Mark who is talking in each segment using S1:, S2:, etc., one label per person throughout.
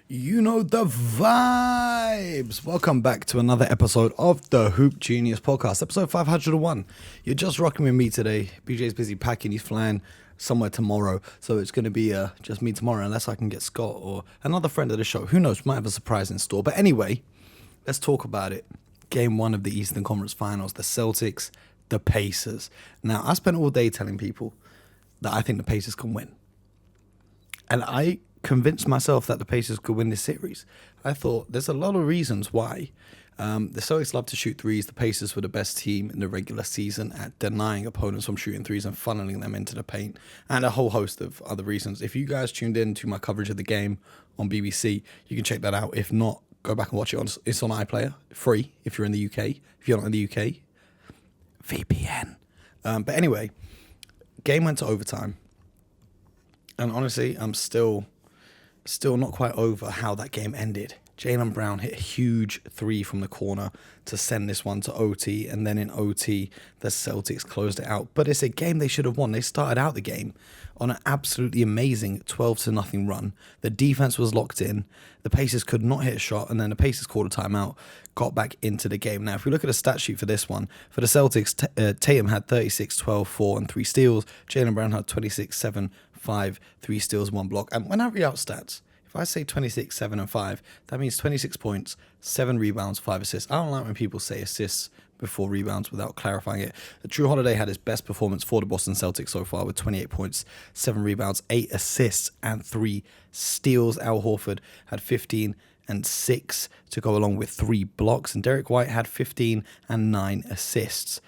S1: You know the vibes. Welcome back to another episode of the Hoop Genius podcast, episode 501. You're just rocking with me today. BJ's busy packing. He's flying somewhere tomorrow, so it's going to be just me tomorrow, unless I can get Scott or another friend of the show. Who knows? Might have a surprise in store. But anyway, let's talk about it. Game one of the Eastern Conference Finals, the Celtics, the Pacers. Now, I spent all day telling people that I think the Pacers can win. And I convinced myself that the Pacers could win this series. I thought there's a lot of reasons why. The Celtics love to shoot threes. The Pacers were the best team in the regular season at denying opponents from shooting threes and funneling them into the paint, and a whole host of other reasons. If you guys tuned in to my coverage of the game on BBC, you can check that out. If not, go back and watch it. It's on iPlayer, free if you're in the UK. If you're not in the UK, VPN. But anyway, game went to overtime. And honestly, I'm still not quite over how that game ended. Jaylen Brown hit a huge three from the corner to send this one to OT, and then in OT, the Celtics closed it out. But it's a game they should have won. They started out the game on an absolutely amazing 12-0 run. The defense was locked in. The Pacers could not hit a shot, and then the Pacers called a timeout, got back into the game. Now, if we look at the stat sheet for this one, for the Celtics, Tatum had 36, 12, 4, and 3 steals. Jaylen Brown had 26, 7, 5, 3 steals, 1 block. And when I read out stats, if I say 26, 7, and 5, that means 26 points, 7 rebounds, 5 assists. I don't like when people say assists before rebounds without clarifying it. Drew Holiday had his best performance for the Boston Celtics so far with 28 points, 7 rebounds, 8 assists, and 3 steals. Al Horford had 15 and 6 to go along with 3 blocks. And Derek White had 15 and 9 assists.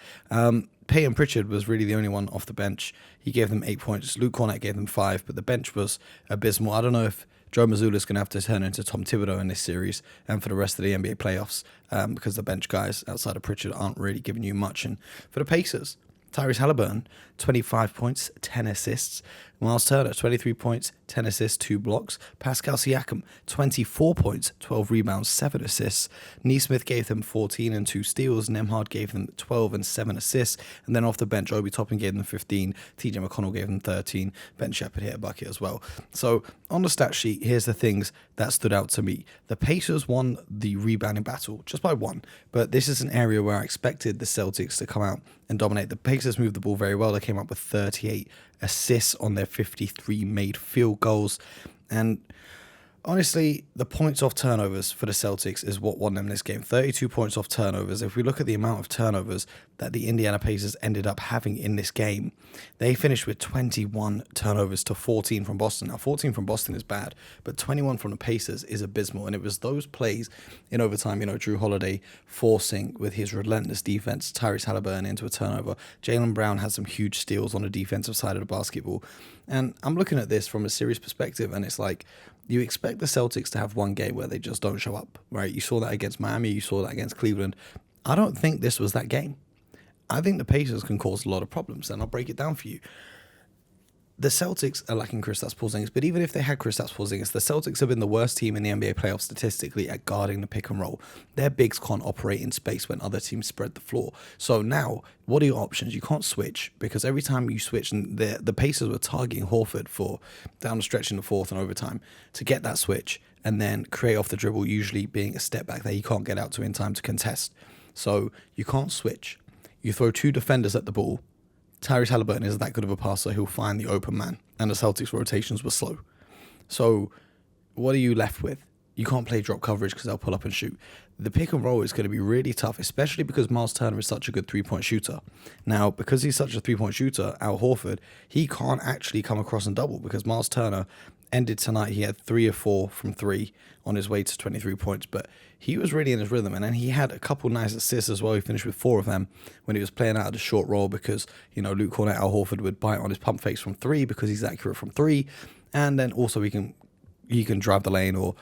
S1: Peyton Pritchard was really the only one off the bench. He gave them 8 points. Luke Cornett gave them 5, but the bench was abysmal. I don't know if Joe Mazzulla is going to have to turn into Tom Thibodeau in this series and for the rest of the NBA playoffs because the bench guys outside of Pritchard aren't really giving you much. And for the Pacers, Tyrese Halliburton, 25 points, 10 assists. Miles Turner, 23 points, 10 assists, 2 blocks. Pascal Siakam, 24 points, 12 rebounds, 7 assists. Neesmith gave them 14 and 2 steals. Nembhard gave them 12 and 7 assists. And then off the bench, Obi Toppin gave them 15. TJ McConnell gave them 13. Ben Shepherd hit a bucket as well. So on the stat sheet, here's the things that stood out to me. The Pacers won the rebounding battle just by 1. But this is an area where I expected the Celtics to come out and dominate. The Pacers moved the ball very well. They came up with 38 assists on their 53 made field goals. And honestly, the points off turnovers for the Celtics is what won them this game. 32 points off turnovers. If we look at the amount of turnovers that the Indiana Pacers ended up having in this game, they finished with 21 turnovers to 14 from Boston. Now, 14 from Boston is bad, but 21 from the Pacers is abysmal. And it was those plays in overtime, Drew Holiday forcing with his relentless defense, Tyrese Halliburton into a turnover. Jaylen Brown had some huge steals on the defensive side of the basketball. And I'm looking at this from a series perspective, and it's like, you expect the Celtics to have one game where they just don't show up, right? You saw that against Miami. You saw that against Cleveland. I don't think this was that game. I think the Pacers can cause a lot of problems, and I'll break it down for you. The Celtics are lacking Kristaps Porzingis, but even if they had Kristaps Porzingis, the Celtics have been the worst team in the NBA playoffs statistically at guarding the pick and roll. Their bigs can't operate in space when other teams spread the floor. So now, what are your options? You can't switch, because every time you switch, and the Pacers were targeting Horford for down the stretch in the fourth and overtime to get that switch and then create off the dribble, usually being a step back that you can't get out to in time to contest. So you can't switch. You throw 2 defenders at the ball. Tyrese Halliburton is that good of a passer. He'll find the open man. And the Celtics' rotations were slow. So what are you left with? You can't play drop coverage because they'll pull up and shoot. The pick and roll is going to be really tough, especially because Miles Turner is such a good three-point shooter. Now, because he's such a three-point shooter, Al Horford, he can't actually come across and double, because Miles Turner ended tonight, he had 3 of 4 from 3 on his way to 23 points, but he was really in his rhythm. And then he had a couple nice assists as well. He finished with 4 of them when he was playing out of the short roll, because, Luke Cornett, Al Horford would bite on his pump fakes from 3 because he's accurate from 3. And then also he can drive the lane or,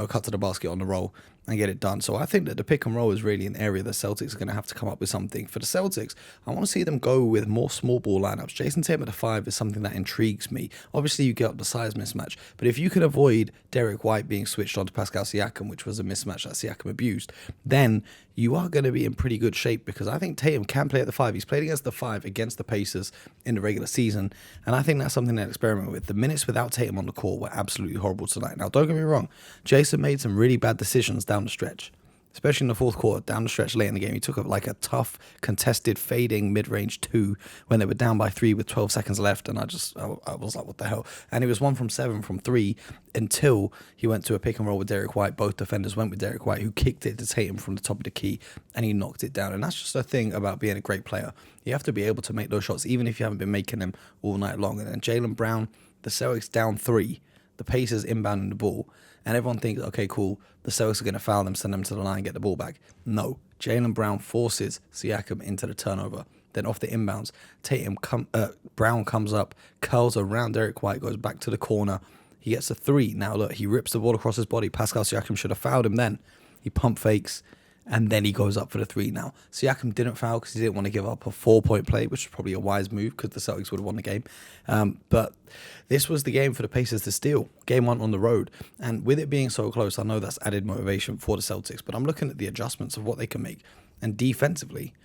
S1: cut to the basket on the roll. and get it done. So I think that the pick and roll is really an area the Celtics are going to have to come up with something. For the Celtics, I want to see them go with more small ball lineups. Jason Tatum at the 5 is something that intrigues me. Obviously, you get the size mismatch, but if you can avoid Derek White being switched on to Pascal Siakam, which was a mismatch that Siakam abused, then you are going to be in pretty good shape, because I think Tatum can play at the 5. He's played against the 5 against the Pacers in the regular season, and I think that's something to experiment with. The minutes without Tatum on the court were absolutely horrible tonight. Now, don't get me wrong, Jason made some really bad decisions down the stretch, especially in the fourth quarter, down the stretch late in the game. He took up like a tough, contested, fading mid-range 2 when they were down by 3 with 12 seconds left, and I was like, what the hell? And he was 1 from 7 from 3 until he went to a pick and roll with Derek White. Both defenders went with Derek White, who kicked it to Tatum from the top of the key, and he knocked it down. And that's just a thing about being a great player. You have to be able to make those shots, even if you haven't been making them all night long. And then Jaylen Brown, the Celtics down 3, the Pacers inbounding the ball, and everyone thinks, okay, cool, the Celtics are going to foul them, send them to the line, get the ball back. No, Jaylen Brown forces Siakam into the turnover. Then off the inbounds, Brown comes up, curls around Derek White, goes back to the corner. He gets a 3. Now look, he rips the ball across his body. Pascal Siakam should have fouled him then. He pump fakes, and then he goes up for the 3. Now, Siakam didn't foul because he didn't want to give up a 4-point play, which was probably a wise move because the Celtics would have won the game. But this was the game for the Pacers to steal. Game 1 on the road. And with it being so close, I know that's added motivation for the Celtics, but I'm looking at the adjustments of what they can make. And defensively,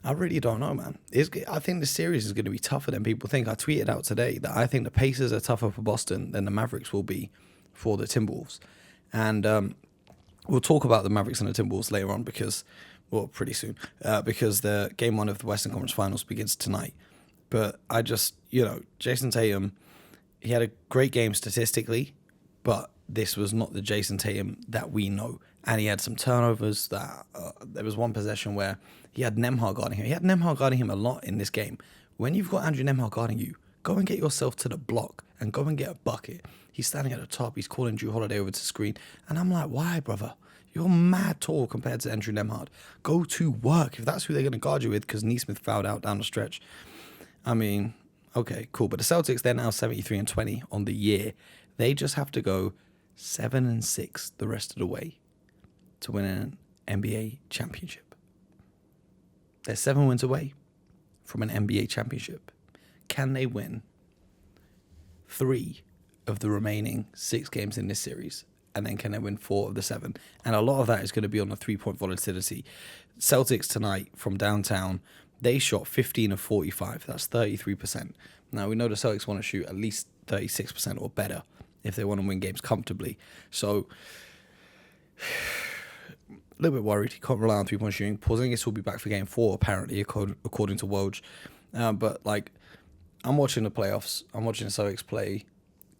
S1: I really don't know, man. I think the series is going to be tougher than people think. I tweeted out today that I think the Pacers are tougher for Boston than the Mavericks will be for the Timberwolves. And we'll talk about the Mavericks and the Timberwolves later on pretty soon, because the game 1 of the Western Conference Finals begins tonight. But I just, Jason Tatum, he had a great game statistically, but this was not the Jason Tatum that we know. And he had some turnovers. There was one possession where he had Nembhard guarding him. He had Nembhard guarding him a lot in this game. When you've got Andrew Nembhard guarding you, go and get yourself to the block and go and get a bucket. He's standing at the top. He's calling Drew Holiday over to screen. And I'm like, why, brother? You're mad tall compared to Andrew Nembhard. Go to work if that's who they're going to guard you with, because Neesmith fouled out down the stretch. I mean, okay, cool. But the Celtics, they're now 73-20 on the year. They just have to go 7-6 the rest of the way to win an NBA championship. They're 7 wins away from an NBA championship. Can they win 3 of the remaining 6 games in this series? And then can they win 4 of the 7? And a lot of that is going to be on the 3-point volatility. Celtics tonight from downtown, they shot 15 of 45. That's 33%. Now, we know the Celtics want to shoot at least 36% or better if they want to win games comfortably. So, a little bit worried. He can't rely on 3-point shooting. Porzingis will be back for game 4, apparently, according to Woj. But, I'm watching the playoffs. I'm watching the Celtics play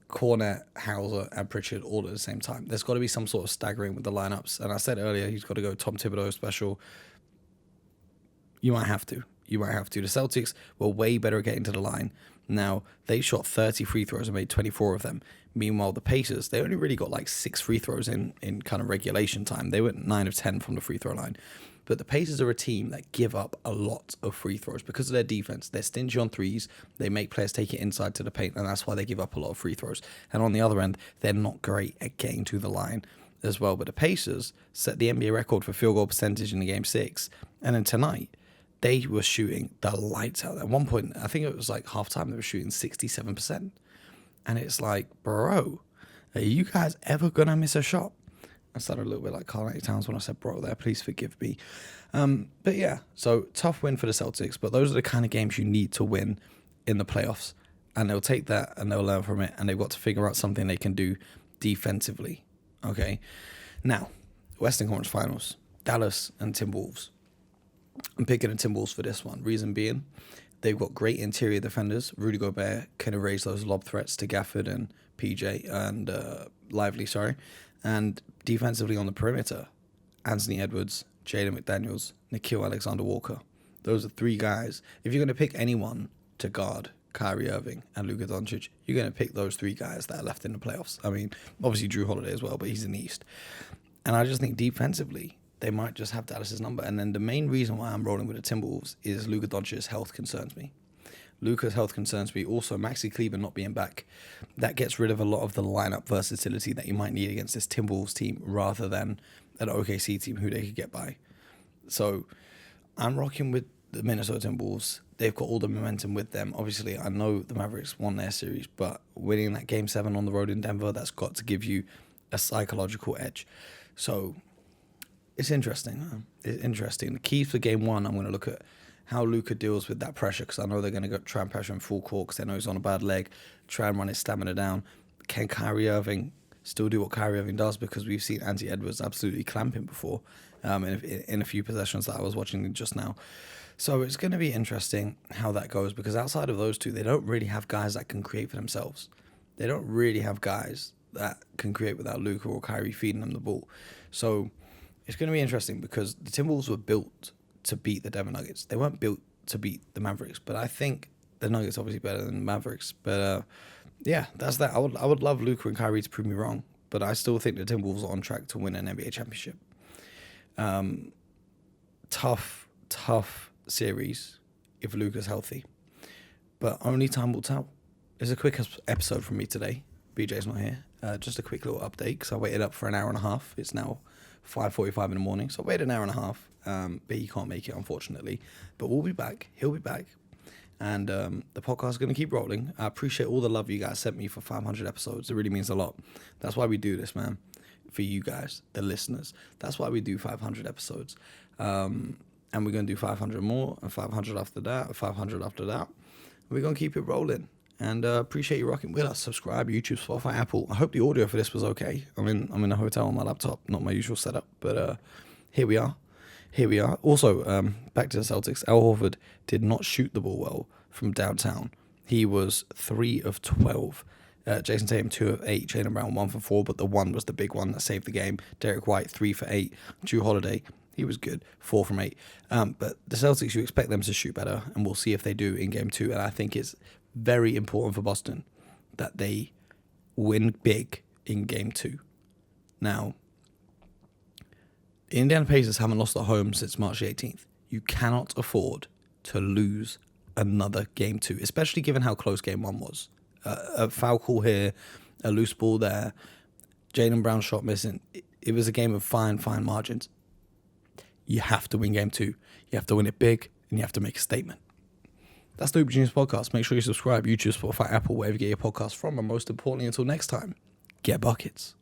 S1: Cornet, Hauser, and Pritchard all at the same time. There's got to be some sort of staggering with the lineups. And I said earlier, he's got to go Tom Thibodeau special. You might have to. The Celtics were way better at getting to the line. Now, they shot 30 free throws and made 24 of them. Meanwhile, the Pacers, they only really got 6 free throws in kind of regulation time. They went 9 of 10 from the free throw line. But the Pacers are a team that give up a lot of free throws because of their defense. They're stingy on threes. They make players take it inside to the paint, and that's why they give up a lot of free throws. And on the other end, they're not great at getting to the line as well. But the Pacers set the NBA record for field goal percentage in the game 6. And then tonight, they were shooting the lights out. At one point, I think it was halftime, they were shooting 67%. And it's like, bro, are you guys ever going to miss a shot? I sounded a little bit like Karl-Anthony Towns when I said bro there. Please forgive me. But yeah, so tough win for the Celtics. But those are the kind of games you need to win in the playoffs. And they'll take that and they'll learn from it. And they've got to figure out something they can do defensively. Okay. Now, Western Conference Finals, Dallas and Timberwolves. I'm picking the Timberwolves for this one. Reason being, they've got great interior defenders. Rudy Gobert can erase those lob threats to Gafford and PJ and Lively, And defensively on the perimeter, Anthony Edwards, Jaden McDaniels, Nickeil Alexander-Walker. Those are 3 guys. If you're going to pick anyone to guard Kyrie Irving and Luka Doncic, you're going to pick those 3 guys that are left in the playoffs. I mean, obviously Drew Holiday as well, but he's in the East. And I just think defensively, they might just have Dallas's number. And then the main reason why I'm rolling with the Timberwolves is Luka Doncic's health concerns me. Luka's health concerns me. Also, Maxi Kleber not being back, that gets rid of a lot of the lineup versatility that you might need against this Timberwolves team rather than an OKC team who they could get by. So I'm rocking with the Minnesota Timberwolves. They've got all the momentum with them. Obviously, I know the Mavericks won their series, but winning that Game 7 on the road in Denver, that's got to give you a psychological edge. So it's interesting. It's interesting. The keys for Game 1, I'm going to look at how Luka deals with that pressure, because I know they're going to go try and pressure him full court because they know he's on a bad leg, try and run his stamina down. Can Kyrie Irving still do what Kyrie Irving does? Because we've seen Anthony Edwards absolutely clamp him before in a few possessions that I was watching just now. So it's going to be interesting how that goes, because outside of those two, they don't really have guys that can create for themselves. They don't really have guys that can create without Luka or Kyrie feeding them the ball. So it's going to be interesting, because the Timberwolves were built to beat the Denver Nuggets. They weren't built to beat the Mavericks, but I think the Nuggets obviously better than the Mavericks. But yeah, that's that. I would love Luka and Kyrie to prove me wrong, but I still think the Timberwolves are on track to win an NBA championship. Tough series if Luka's healthy, but only time will tell. It's a quick episode from me today. BJ's not here. Just a quick little update, because I waited up for an hour and a half. It's now 5:45 in the morning, so I waited an hour and a half. But he can't make it, unfortunately. But we'll be back. He'll be back. And the podcast is going to keep rolling. I appreciate all the love you guys sent me for 500 episodes. It really means a lot. That's why we do this, man. For you guys, the listeners. That's why we do 500 episodes. And we're going to do 500 more, and 500 after that, and 500 after that. We're going to keep it rolling. And appreciate you rocking with us. Subscribe, YouTube, Spotify, Apple. I hope the audio for this was okay. I'm in a hotel on my laptop, not my usual setup. But here we are. Also, back to the Celtics. Al Horford did not shoot the ball well from downtown. He was 3 of 12. Jason Tatum 2 of 8. Jaylen Brown 1 for 4, but the one was the big one that saved the game. Derek White 3 for 8. Drew Holiday, he was good, 4 from 8. But the Celtics, you expect them to shoot better, and we'll see if they do in Game 2. And I think it's very important for Boston that they win big in Game 2. Now, the Indiana Pacers haven't lost at home since March 18th. You cannot afford to lose another Game 2, especially given how close Game 1 was. A foul call here, a loose ball there, Jaylen Brown shot missing. It was a game of fine margins. You have to win Game 2. You have to win it big, and you have to make a statement. That's the Hoop Genius Podcast. Make sure you subscribe, YouTube, Spotify, Apple, wherever you get your podcast from. And most importantly, until next time, get buckets.